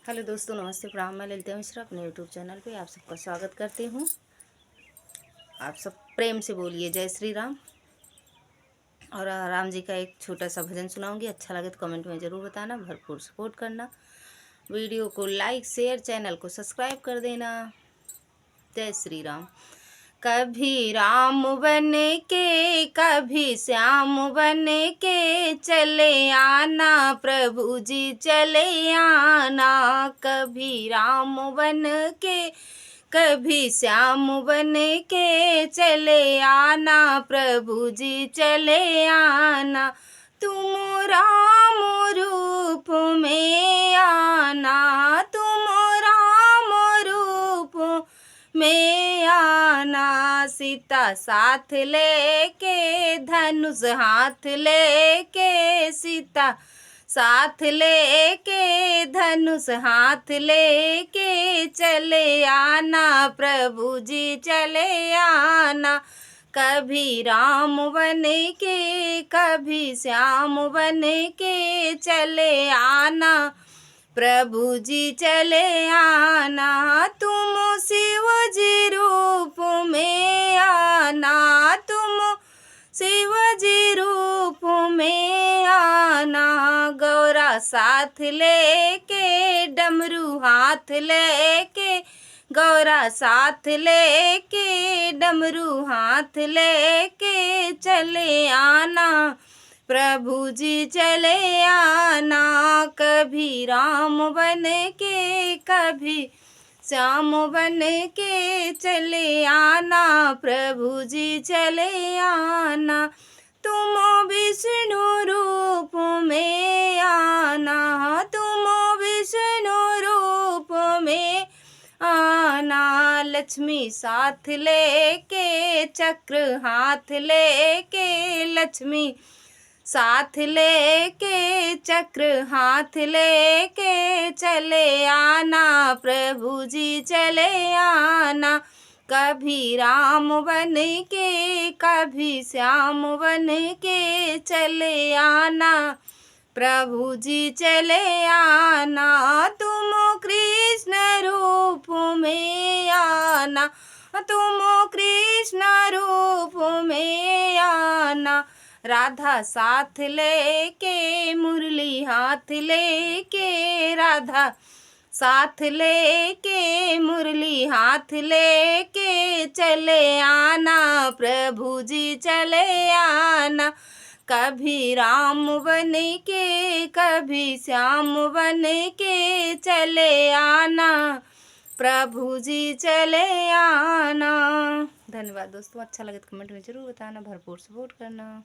Hello दोस्तों, नमस्ते, प्रणाम। मैं ललिता मिश्रा अपने यूट्यूब चैनल पे आप सबका स्वागत करती हूँ। आप सब प्रेम से बोलिए जय श्री राम। और राम जी का एक छोटा सा भजन सुनाऊंगी। अच्छा लगे तो कमेंट में ज़रूर बताना, भरपूर सपोर्ट करना, वीडियो को लाइक शेयर, चैनल को सब्सक्राइब कर देना। जय श्री राम। कभी राम बन के कभी श्याम बन के चले आना प्रभु जी, चले आना। कभी राम बन के कभी श्याम बन के चले आना प्रभु जी, चले आना। तुम राम रूप में आना, तुम राम रूप में आना। सीता साथ लेके धनुष हाथ लेके, सीता साथ लेके धनुष हाथ लेके चले आना प्रभु जी, चले आना। कभी राम बन के कभी श्याम बन के चले आना प्रभु जी, चले आना। तुम शिव जी रूप में आना, तुम शिव जी रूप में आना। गौरा साथ लेके डमरू हाथ लेके, गौरा साथ लेके डमरू हाथ लेके चले आना प्रभु जी, चले आना। कभी राम बन के कभी श्याम बन के चले आना प्रभु जी, चले आना। तुम विष्णु रूप में आना, तुम विष्णु रूप में आना। लक्ष्मी साथ लेके चक्र हाथ लेके, लक्ष्मी साथ लेके चक्र हाथ लेके चले आना प्रभु जी, चले आना। कभी राम बन के कभी श्याम बन के चले आना प्रभु जी, चले आना। तुम कृष्ण रूप में आना, तुम कृष्ण रूप में आना। राधा साथ लेके मुरली हाथ लेके, राधा साथ लेके मुरली हाथ लेके चले आना प्रभु जी, चले आना। कभी राम बन के कभी श्याम बन के चले आना प्रभु जी, चले आना। धन्यवाद दोस्तों। अच्छा लगे तो कमेंट में ज़रूर बताना, भरपूर सपोर्ट करना।